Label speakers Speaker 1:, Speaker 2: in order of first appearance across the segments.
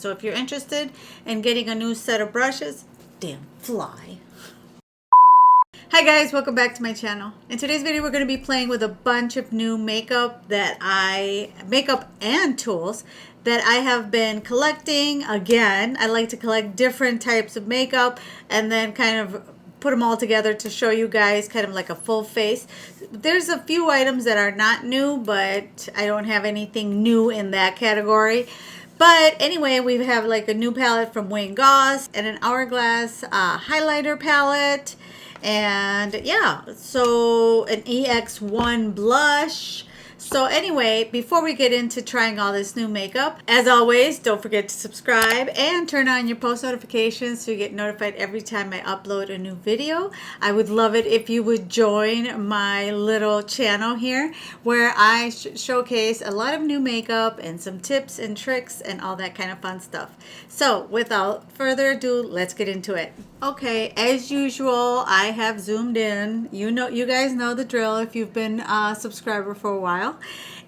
Speaker 1: So if you're interested in getting a new set of brushes, damn fly. Hi guys, welcome back to my channel. In today's video, we're going to be playing with a bunch of new makeup and tools that I have been collecting. Again, I like to collect different types of makeup and then kind of put them all together to show you guys kind of like a full face. There's a few items that are not new, but I don't have anything new in that category. But anyway, we have like a new palette from Wayne Goss and an Hourglass highlighter palette. And yeah, so an EX1 blush. So anyway, before we get into trying all this new makeup, as always, don't forget to subscribe and turn on your post notifications so you get notified every time I upload a new video. I would love it if you would join my little channel here where I showcase a lot of new makeup and some tips and tricks and all that kind of fun stuff. So without further ado, let's get into it. Okay, as usual, I have zoomed in. You guys know the drill if you've been a subscriber for a while.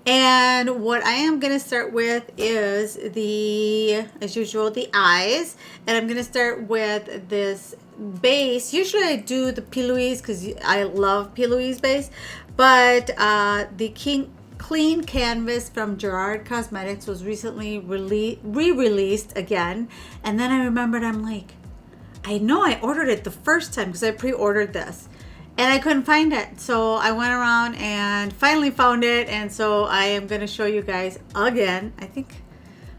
Speaker 1: And what I am going to start with is as usual, the eyes. And I'm going to start with this base. Usually I do the P. Louise because I love P. Louise base. But the Clean Canvas from Gerard Cosmetics was recently re-released again. And then I remembered, I'm like, I know I ordered it the first time because I pre-ordered this and I couldn't find it. So I went around and finally found it. And so I am going to show you guys again.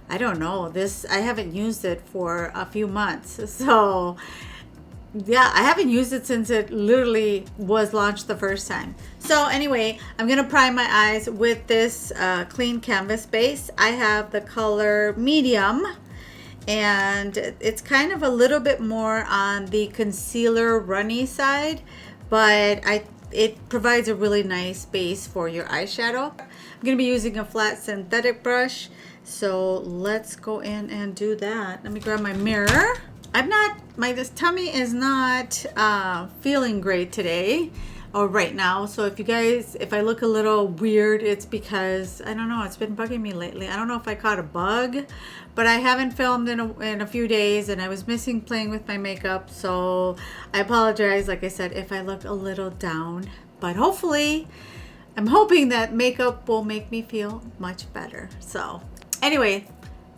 Speaker 1: I don't know, I haven't used it for a few months. So yeah, I haven't used it since it literally was launched the first time. So anyway, I'm going to prime my eyes with this Clean Canvas base. I have the color medium. And it's kind of a little bit more on the concealer runny side, but it provides a really nice base for your eyeshadow. I'm going to be using a flat synthetic brush, so let's go in and do that. Let me grab my mirror. This tummy is not feeling great today or right now, so if I look a little weird, it's because I don't know, it's been bugging me lately. I don't know if I caught a bug, but I haven't filmed in a few days and I was missing playing with my makeup, so I apologize, like I said, if I look a little down, but hopefully I'm hoping that makeup will make me feel much better. So anyway,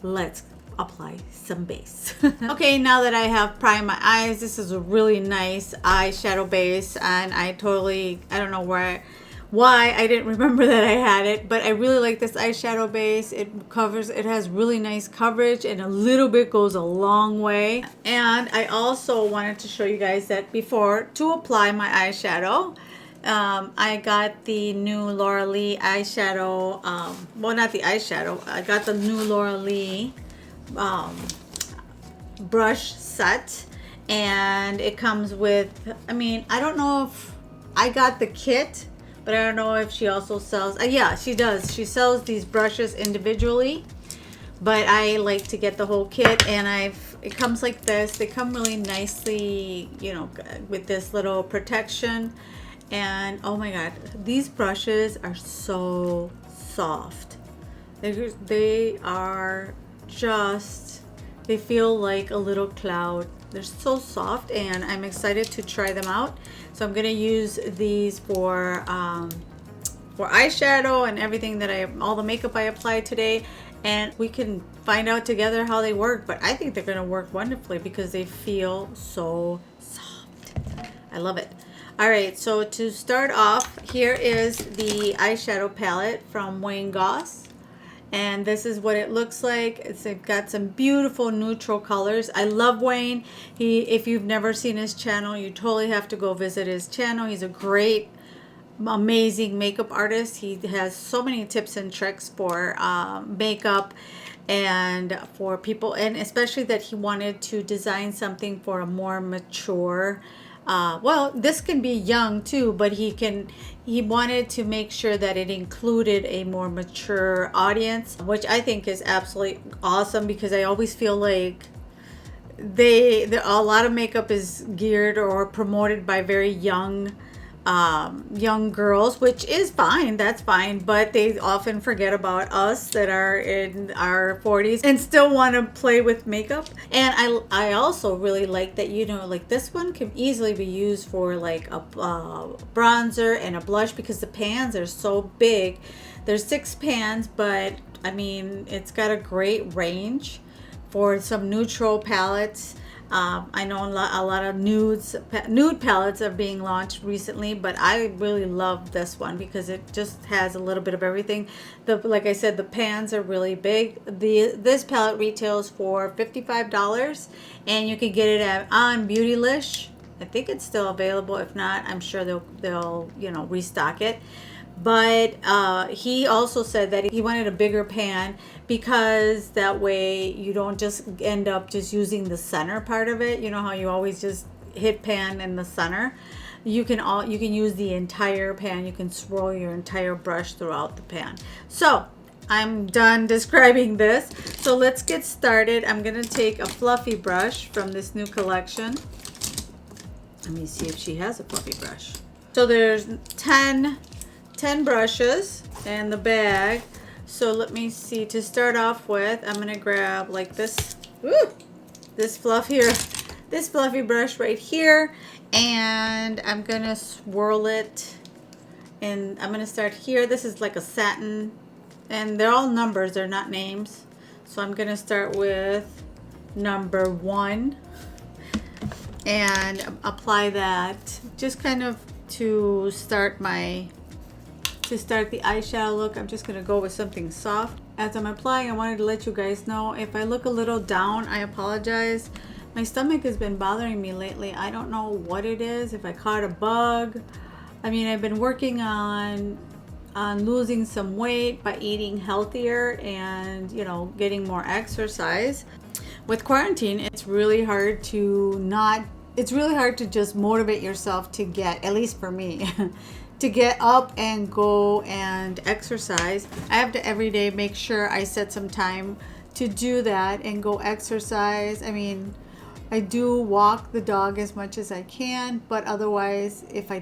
Speaker 1: let's apply some base. Okay, now that I have primed my eyes, this is a really nice eyeshadow base, and I don't know why I didn't remember that I had it, but I really like this eyeshadow base. It has really nice coverage, and a little bit goes a long way. And I also wanted to show you guys that to apply my eyeshadow, I got the new Laura Lee eyeshadow, well, not the eyeshadow, I got the new Laura Lee brush set, and it comes with, I don't know if I got the kit, but I don't know if she also sells, yeah, she does. She sells these brushes individually, but I like to get the whole kit, and it comes like this. They come really nicely, with this little protection, and oh my god, these brushes are so soft. They are they feel like a little cloud. They're so soft, and I'm excited to try them out. So I'm gonna use these for eyeshadow and everything all the makeup I applied today, and we can find out together how they work. But I think they're gonna work wonderfully because they feel so soft. I love it. All right, so to start off, here is the eyeshadow palette from Wayne Goss. And this is what it looks like. It's got some beautiful neutral colors. I love Wayne. If you've never seen his channel, you totally have to go visit his channel. He's a great, amazing makeup artist. He has so many tips and tricks for makeup and for people, and especially that he wanted to design something for a more mature, well, this can be young too, but he wanted to make sure that it included a more mature audience, which I think is absolutely awesome, because I always feel like a lot of makeup is geared or promoted by very young young girls, which is fine, that's fine, but they often forget about us that are in our 40s and still want to play with makeup. And I also really like that, you know, like this one can easily be used for like a bronzer and a blush, because the pans are so big. There's 6 pans, but I mean, it's got a great range for some neutral palettes. I know a lot of nude palettes are being launched recently, but I really love this one because it just has a little bit of everything. Like I said, the pans are really big. This palette retails for $55, and you can get it on Beautylish. I think it's still available. If not, I'm sure they'll you know, restock it. But he also said that he wanted a bigger pan because that way you don't just end up just using the center part of it. You know how you always just hit pan in the center? You can use the entire pan. You can swirl your entire brush throughout the pan. So I'm done describing this. So let's get started. I'm going to take a fluffy brush from this new collection. Let me see if she has a fluffy brush. So there's 10 brushes in the bag. So let me see, to start off with, I'm gonna grab like this fluffy brush right here, and I'm gonna swirl it, and I'm gonna start here. This is like a satin, and they're all numbers, they're not names. So I'm gonna start with number 1 and apply that just kind of to start the eyeshadow look. I'm just gonna go with something soft. As I'm applying, I wanted to let you guys know if I look a little down, I apologize. My stomach has been bothering me lately. I don't know what it is, if I caught a bug. I mean, I've been working on losing some weight by eating healthier and, you know, getting more exercise. With quarantine, it's really hard to just motivate yourself to get, at least for me, to get up and go and exercise. I have to every day make sure I set some time to do that and go exercise. I mean, I do walk the dog as much as I can, but otherwise, if I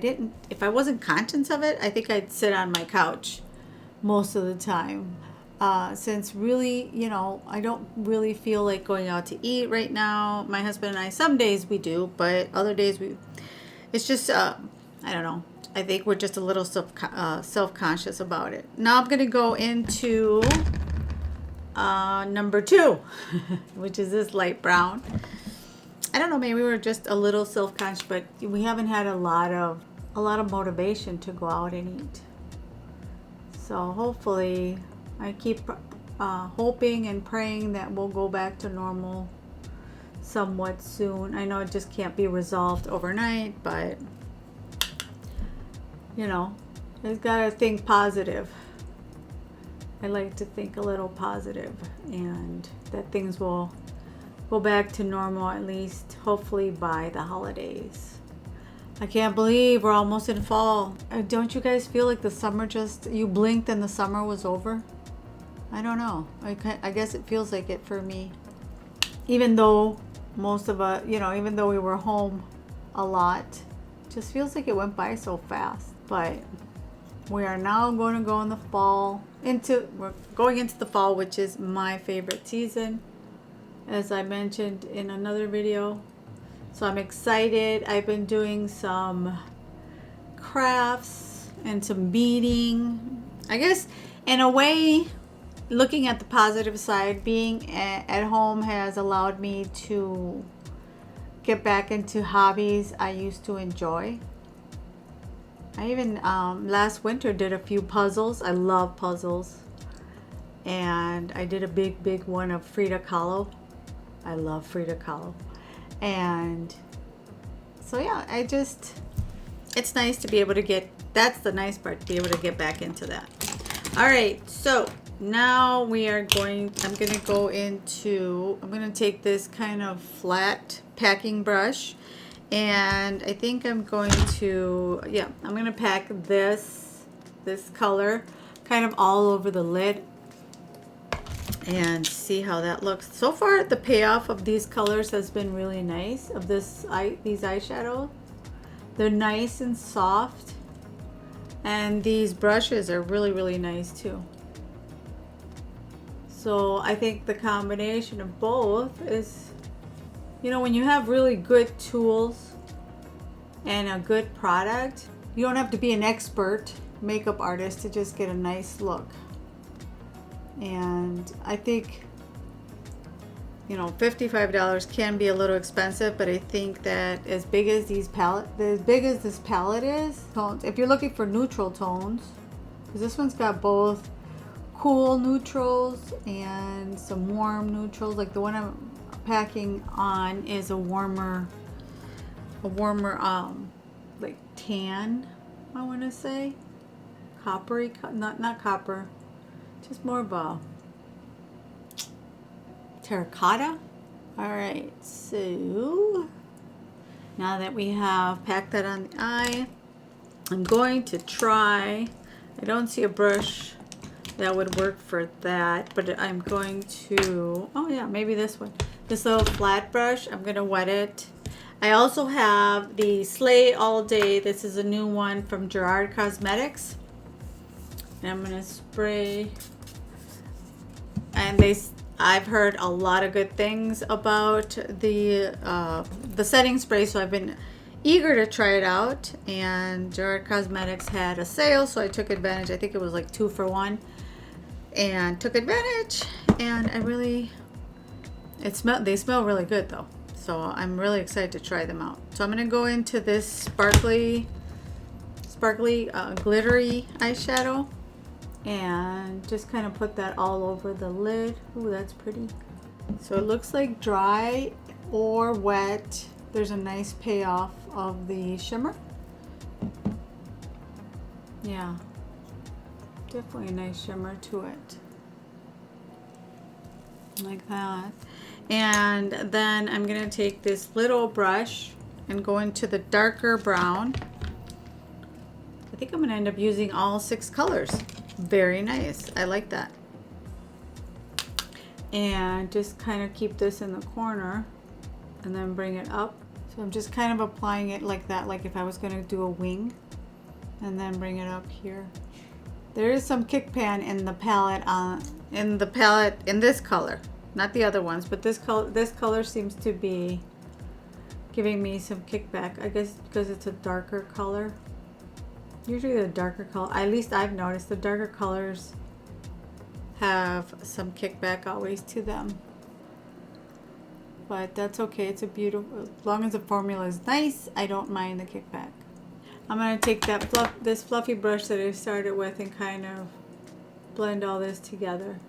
Speaker 1: wasn't conscious of it, I think I'd sit on my couch most of the time. Since really, you know, I don't really feel like going out to eat right now. My husband and I, some days we do, but other days it's just, I don't know. I think we're just a little self-conscious about it. Now I'm going to go into number 2, which is this light brown. I don't know, maybe we're just a little self-conscious, but we haven't had a lot of motivation to go out and eat. So hopefully, I keep hoping and praying that we'll go back to normal somewhat soon. I know it just can't be resolved overnight, but you know, I've got to think positive. I like to think a little positive, and that things will go back to normal, at least hopefully by the holidays. I can't believe we're almost in fall. Don't you guys feel like the summer you blinked and the summer was over? I don't know. I guess it feels like it for me. Even though most of us, you know, even though we were home a lot, just feels like it went by so fast. But we are now going to go in the fall. We're going into the fall, which is my favorite season, as I mentioned in another video. So I'm excited. I've been doing some crafts and some beading. I guess in a way, looking at the positive side, being at home has allowed me to get back into hobbies I used to enjoy. I even last winter did a few puzzles. I love puzzles. And I did a big one of Frida Kahlo. I love Frida Kahlo. And so yeah, it's nice to be able to that's the nice part, to be able to get back into that. All right, so now I'm going to take this kind of flat packing brush, and I think I'm going to pack this color kind of all over the lid and see how that looks. So far, the payoff of these colors has been really nice, of these eyeshadows. They're nice and soft, And these brushes are really, really nice too. So I think the combination of both is, you know, when you have really good tools and a good product, you don't have to be an expert makeup artist to just get a nice look. And I think, you know, $55 can be a little expensive, but I think that as big as this palette is, if you're looking for neutral tones, because this one's got both cool neutrals and some warm neutrals. Like the one I'm packing on is a warmer like tan, I want to say, coppery, not copper, just more of a terracotta. All right, so now that we have packed that on the eye, I'm going to try, I don't see a brush that would work for that, but I'm going to, oh yeah, maybe this one, this little flat brush. I'm gonna wet it. I also have the Slay All Day. This is a new one from Gerard Cosmetics, and I'm gonna spray. And I've heard a lot of good things about the setting spray, so I've been eager to try it out. And Gerard Cosmetics had a sale, so I took advantage. I think it was like 2 for 1, and took advantage. And I really, they smell really good though. So I'm really excited to try them out. So I'm gonna go into this sparkly glittery eyeshadow and just kind of put that all over the lid. Ooh, that's pretty. So it looks like dry or wet. There's a nice payoff of the shimmer. Yeah, definitely a nice shimmer to it. Like that. And then I'm gonna take this little brush and go into the darker brown. I think I'm gonna end up using all 6 colors. Very nice. I like that. And just kind of keep this in the corner and then bring it up. So I'm just kind of applying it like that, like if I was gonna do a wing, and then bring it up here. There is some kick pan in the palette, in this color, not the other ones, but this color seems to be giving me some kickback. I guess because it's a darker color. Usually the darker color, at least I've noticed, the darker colors have some kickback always to them. But that's okay. It's a beautiful, as long as the formula is nice, I don't mind the kickback. I'm gonna take this fluffy brush that I started with and kind of blend all this together.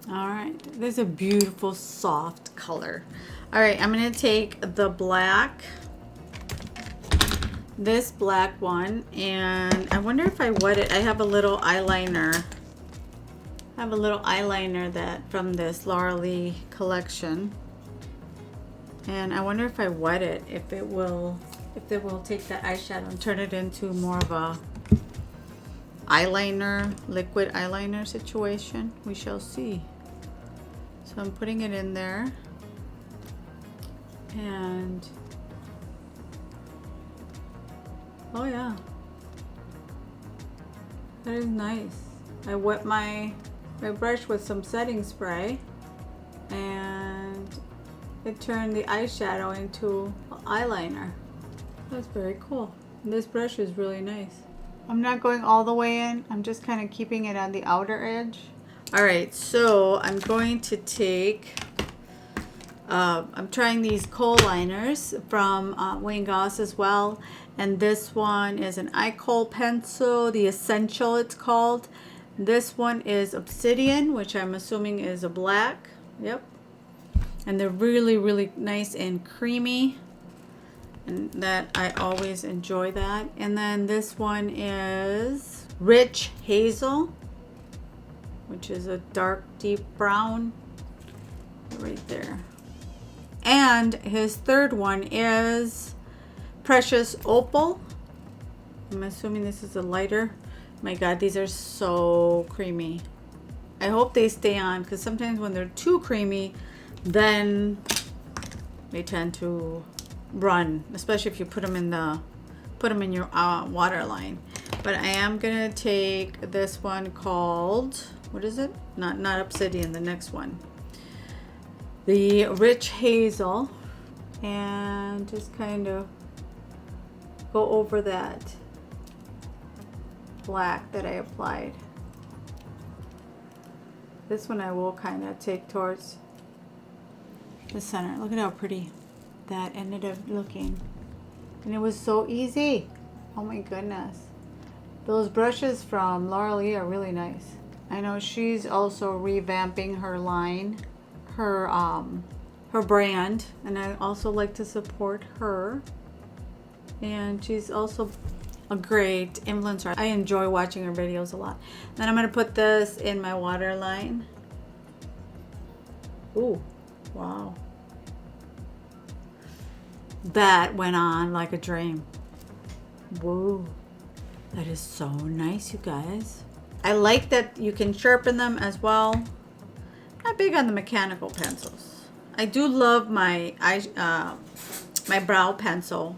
Speaker 1: All right, this is a beautiful soft color. All right, I'm gonna take the black, this black one, and I wonder if I wet it. I have a little eyeliner. That from this Laura Lee collection, and I wonder if I wet it, if it will take that eyeshadow and turn it into more of a eyeliner, liquid eyeliner situation. We shall see. So I'm putting it in there, and oh yeah, that is nice. I wet my brush with some setting spray, and it turned the eyeshadow into eyeliner. That's very cool. And this brush is really nice. I'm not going all the way in. I'm just kind of keeping it on the outer edge. All right, so I'm going to take, I'm trying these kohl liners from Wayne Goss as well. And this one is an eye kohl pencil, the Essential it's called. This one is Obsidian, which I'm assuming is a black. Yep. And they're really, really nice and creamy. And that, I always enjoy that. And then this one is Rich Hazel, which is a dark, deep brown right there. And his third one is Precious Opal. I'm assuming this is a lighter. My God, these are so creamy. I hope they stay on, because sometimes when they're too creamy, then they tend to run, especially if you put them in your water line. But I am gonna take this one called, what is it? Not Obsidian, the next one. The Rich Hazel, and just kind of go over that black that I applied. This one I will kind of take towards the center. Look at how pretty that ended up looking. And it was so easy. Oh my goodness. Those brushes from Laura Lee are really nice. I know she's also revamping her line, her brand, and I also like to support her. And she's also a great influencer. I enjoy watching her videos a lot. Then I'm gonna put this in my waterline. Ooh, wow. That went on like a dream. Whoa, that is so nice, you guys. I like that you can sharpen them as well. Not big on the mechanical pencils. I do love my my brow pencil,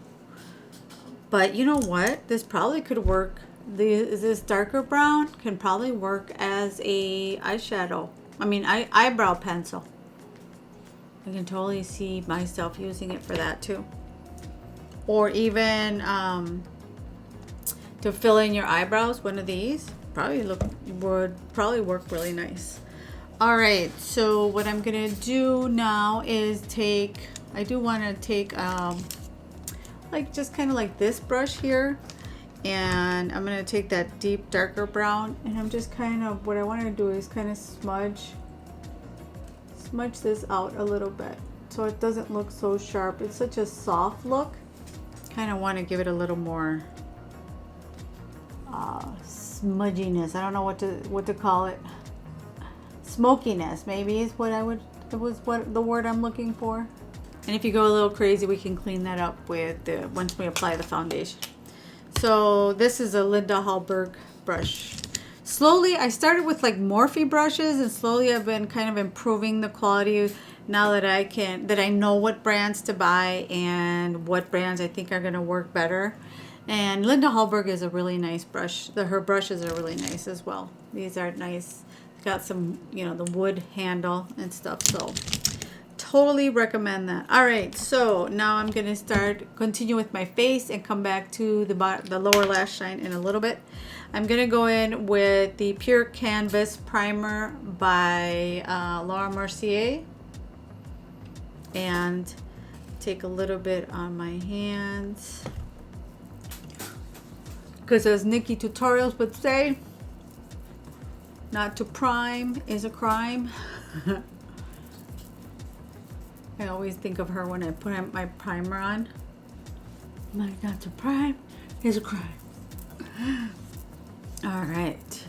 Speaker 1: but you know what? This probably could work. This darker brown can probably work as a eyeshadow. I mean, eyebrow pencil. I can totally see myself using it for that too. Or even to fill in your eyebrows, one of these would probably work really nice. All right, so what I'm gonna do now is I do want to take like just kind of like this brush here, and I'm gonna take that deep darker brown, and I'm just kind of, what I want to do is kind of smudge this out a little bit so it doesn't look so sharp. It's such a soft look. Kind of want to give it a little more smudginess. I don't know what to call it. Smokiness maybe is what what the word I'm looking for. And if you go a little crazy, we can clean that up with once we apply the foundation. So this is a Linda Hallberg brush. Slowly, I started with like Morphe brushes, and slowly I've been kind of improving the quality now that I know what brands to buy and what brands I think are going to work better. And Linda Hallberg is a really nice brush. Her brushes are really nice as well. These are nice. Got some, you know, the wood handle and stuff. So totally recommend that. All right, so now I'm going to continue with my face and come back to the lower lash line in a little bit. I'm going to go in with the Pure Canvas Primer by Laura Mercier. And take a little bit on my hands. Because as Nikki Tutorials would say, not to prime is a crime. I always think of her when I put my primer on. Like, not to prime is a crime. All right.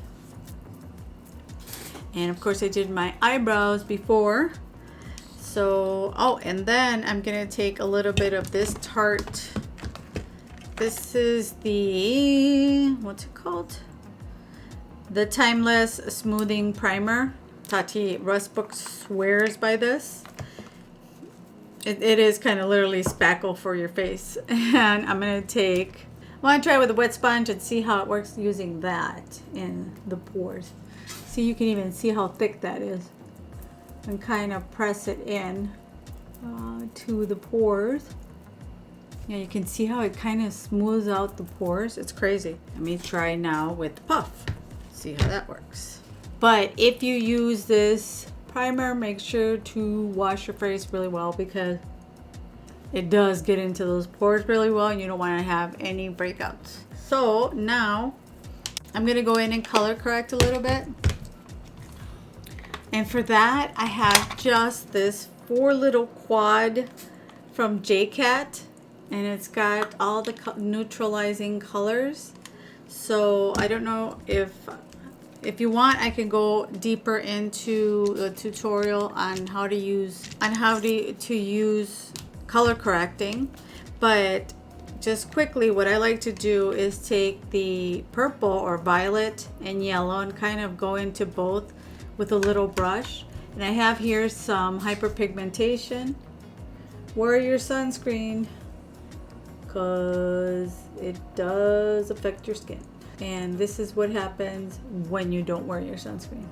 Speaker 1: And of course I did my eyebrows before. So, oh, and then I'm going to take a little bit of this Tarte. This is the, what's it called? The Timeless Smoothing Primer. Tati Rustbook swears by this. It is kind of literally spackle for your face. And I'm going to try it with a wet sponge and see how it works using that in the pores. See, you can even see how thick that is. And kind of press it in to the pores. Yeah, you can see how it kind of smooths out the pores. It's crazy. Let me try now with the puff. See how that works. But if you use this primer, make sure to wash your face really well, because it does get into those pores really well and you don't want to have any breakouts. So now I'm going to go in and color correct a little bit. And for that, I have just this 4 little quad from JCat, and it's got all the neutralizing colors. So I don't know if you want, I can go deeper into the tutorial on how to use color correcting. But just quickly, what I like to do is take the purple or violet and yellow and kind of go into both with a little brush. And I have here some hyperpigmentation. Wear your sunscreen, because it does affect your skin. And this is what happens when you don't wear your sunscreen.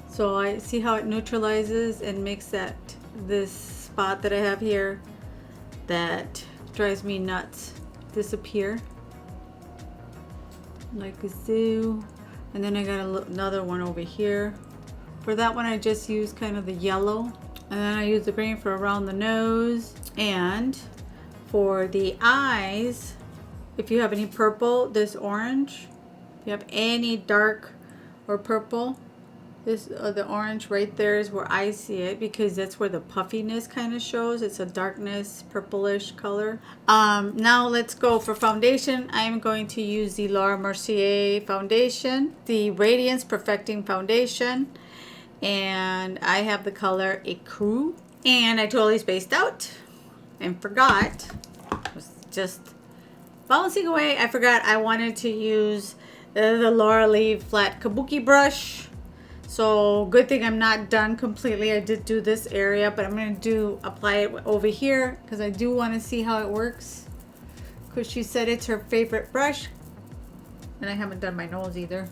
Speaker 1: So I see how it neutralizes and makes this spot that I have here that drives me nuts disappear. Like a zoo. And then I got another one over here. For that one I just use kind of the yellow. And then I use the green for around the nose. And for the eyes, if you have any purple, this orange. If you have any dark or purple, this the orange right there is where I see it, because that's where the puffiness kind of shows. It's a darkness, purplish color. Now let's go for foundation. I'm going to use the Laura Mercier foundation, the Radiance Perfecting Foundation, and I have the color Ecru. And I totally spaced out and forgot. I was just bouncing away. I forgot I wanted to use the Laura Lee flat kabuki brush. So good thing I'm not done completely. I did do this area, but I'm going to apply it over here because I do want to see how it works. Because she said it's her favorite brush. And I haven't done my nose either.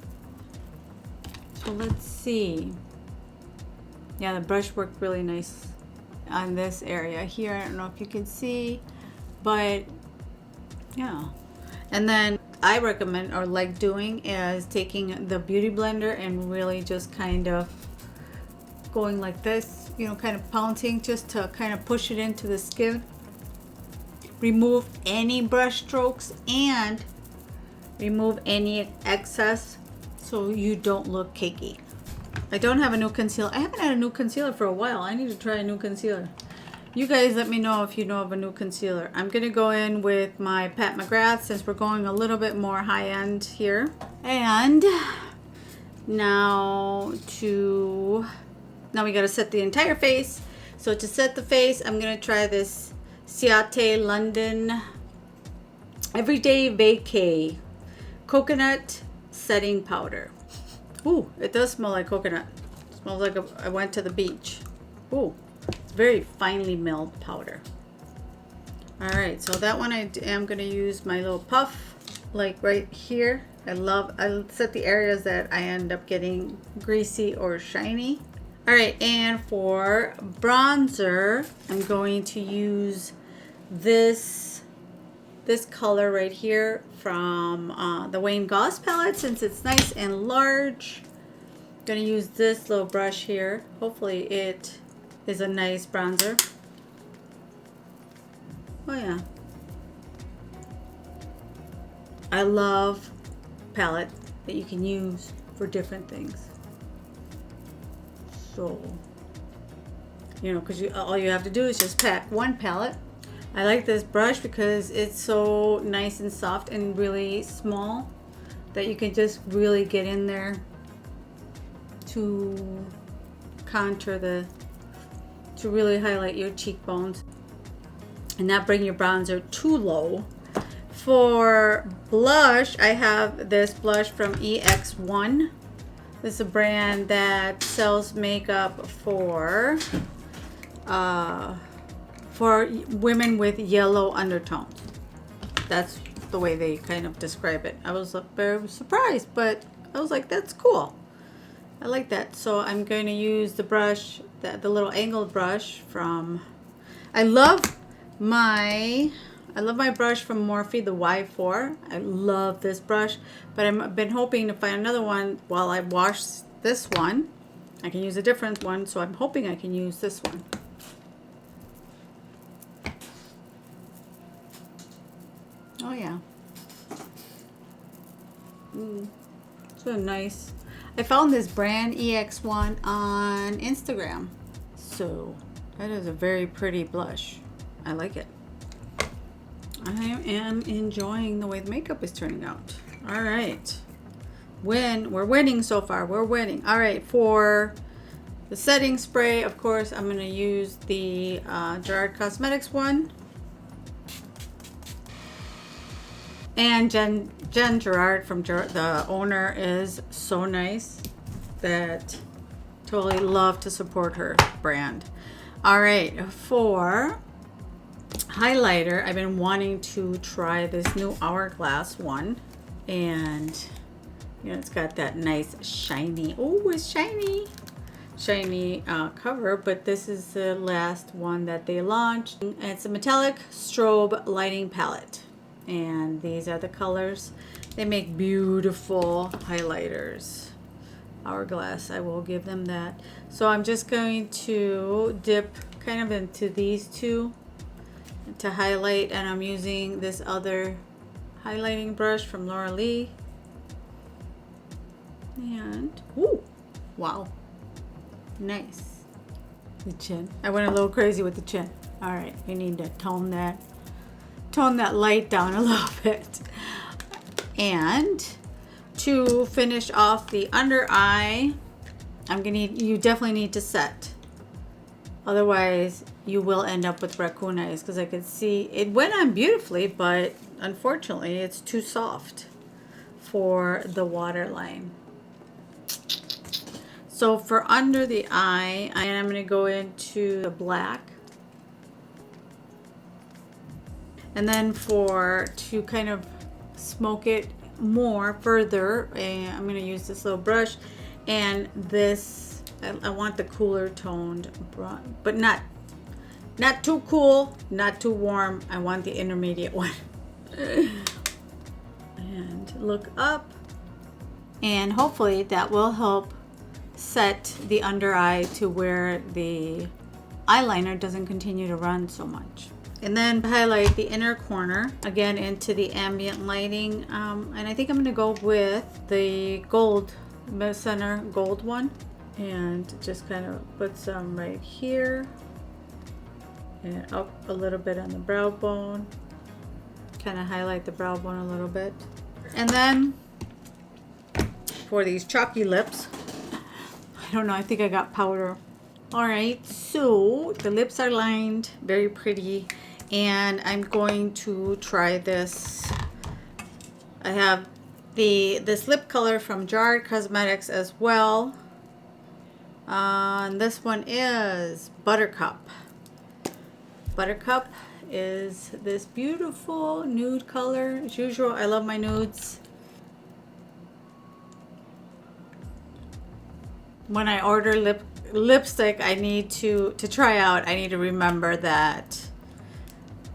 Speaker 1: So let's see. Yeah, the brush worked really nice on this area here. I don't know if you can see, but yeah. And then I recommend or like doing is taking the beauty blender and really just kind of going like this, you know, kind of pouncing just to kind of push it into the skin. Remove any brush strokes and remove any excess so you don't look cakey. I don't have a new concealer. I haven't had a new concealer for a while. I need to try a new concealer. You guys let me know if you know of a new concealer. I'm going to go in with my Pat McGrath since we're going a little bit more high end here. And now we got to set the entire face. So to set the face, I'm going to try this Ciate London Everyday Vacay Coconut Setting Powder. Ooh, it does smell like coconut. It smells like I went to the beach. Ooh. Very finely milled powder. All right, so that one I am going to use my little puff like right here. I set the areas that I end up getting greasy or shiny. All right, and for bronzer, I'm going to use this color right here from the Wayne Goss palette, since it's nice and large. I'm going to use this little brush here. Hopefully it is a nice bronzer. Oh yeah. I love palette that you can use for different things. So, you know, because all you have to do is just pack one palette. I like this brush because it's so nice and soft and really small that you can just really get in there to contour to really highlight your cheekbones and not bring your bronzer too low. For blush, I have this blush from EX1. This is a brand that sells makeup for women with yellow undertones. That's the way they kind of describe it. I was very surprised, but I was like, that's cool. I like that. So I'm going to use the brush, the little angled brush from, I love my brush from Morphe, the Y4. I love this brush, but I've been hoping to find another one while I wash this one. I can use a different one, so I'm hoping I can use this one. Oh yeah. So nice. I found this brand EX1 on Instagram. So that is a very pretty blush. I like it. I am enjoying the way the makeup is turning out. All right. We're winning so far. We're winning. All right. For the setting spray, of course, I'm going to use the Gerard Cosmetics one. And Jen Gerard from the owner is so nice that totally love to support her brand. All right, for highlighter, I've been wanting to try this new Hourglass one. And you know, it's got that nice shiny, oh, it's shiny cover, but this is the last one that they launched. It's a metallic strobe lighting palette, and these are the colors. They make beautiful highlighters. Hourglass, I will give them that. So I'm just going to dip kind of into these two to highlight, and I'm using this other highlighting brush from Laura Lee. And ooh, wow, nice. The chin, I went a little crazy with the chin. All right, we need to tone that light down a little bit. And to finish off the under eye, you definitely need to set, otherwise you will end up with raccoon eyes, because I could see it went on beautifully, but unfortunately it's too soft for the waterline. So for under the eye, I am going to go into the black. And then to kind of smoke it more further, I'm going to use this little brush. And this, I want the cooler toned, but not too cool, not too warm. I want the intermediate one. And look up. And hopefully that will help set the under eye to where the eyeliner doesn't continue to run so much. And then highlight the inner corner again into the ambient lighting, and I think I'm going to go with the gold, center gold one, and just kind of put some right here and up a little bit on the brow bone, kind of highlight the brow bone a little bit. And then for these chalky lips, I don't know, I think I got powder. All right, so the lips are lined, very pretty, and I'm going to try this. I have this lip color from Gerard Cosmetics as well. And this one is Buttercup. Buttercup is this beautiful nude color. As usual, I love my nudes. When I order lipstick, I need to try out, I need to remember that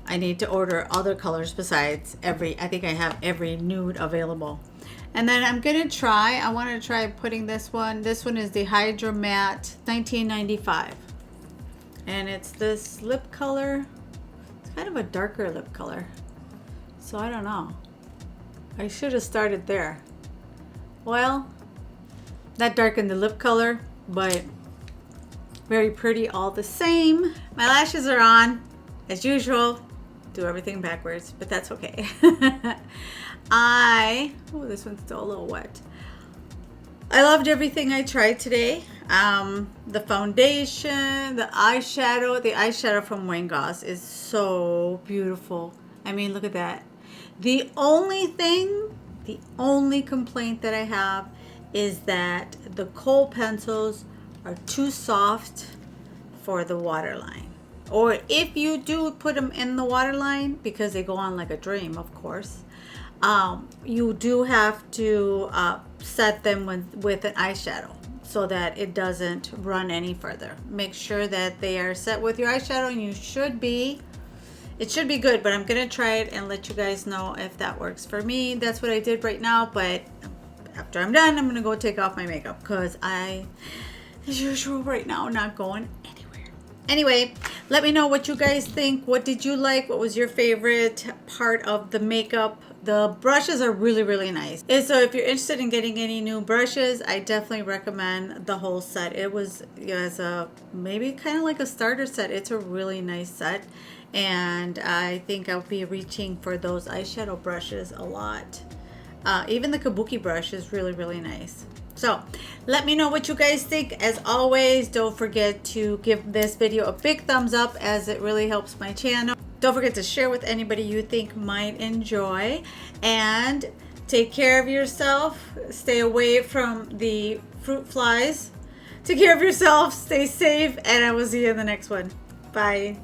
Speaker 1: I need to order other colors besides I think I have every nude available. And then I'm gonna try, I want to try putting this one. This one is the Hydra Matte 1995, and it's this lip color. It's kind of a darker lip color, so I don't know, I should have started there. Well, that darkened the lip color, but very pretty all the same. My lashes are on as usual. Do everything backwards, but that's okay. Oh, this one's still a little wet. I loved everything I tried today. The foundation, the eyeshadow from Wayne Goss is so beautiful. I mean, look at that. The only complaint that I have is that the kohl pencils are too soft for the waterline. Or if you do put them in the waterline, because they go on like a dream, of course, you do have to set them with an eyeshadow so that it doesn't run any further. Make sure that they are set with your eyeshadow, and it should be good, but I'm gonna try it and let you guys know if that works for me. That's what I did right now, but after I'm done, I'm gonna go take off my makeup, because I, as usual right now, not going anywhere. Anyway, let me know what you guys think. What did you like? What was your favorite part of the makeup? The brushes are really, really nice. And so if you're interested in getting any new brushes, I definitely recommend the whole set. It was as a maybe kind of like a starter set. It's a really nice set, and I think I'll be reaching for those eyeshadow brushes a lot. Even the kabuki brush is really, really nice. So let me know what you guys think. As always, don't forget to give this video a big thumbs up, as it really helps my channel. Don't forget to share with anybody you think might enjoy, and take care of yourself. Stay away from the fruit flies. Take care of yourself, stay safe, and I will see you in the next one. Bye.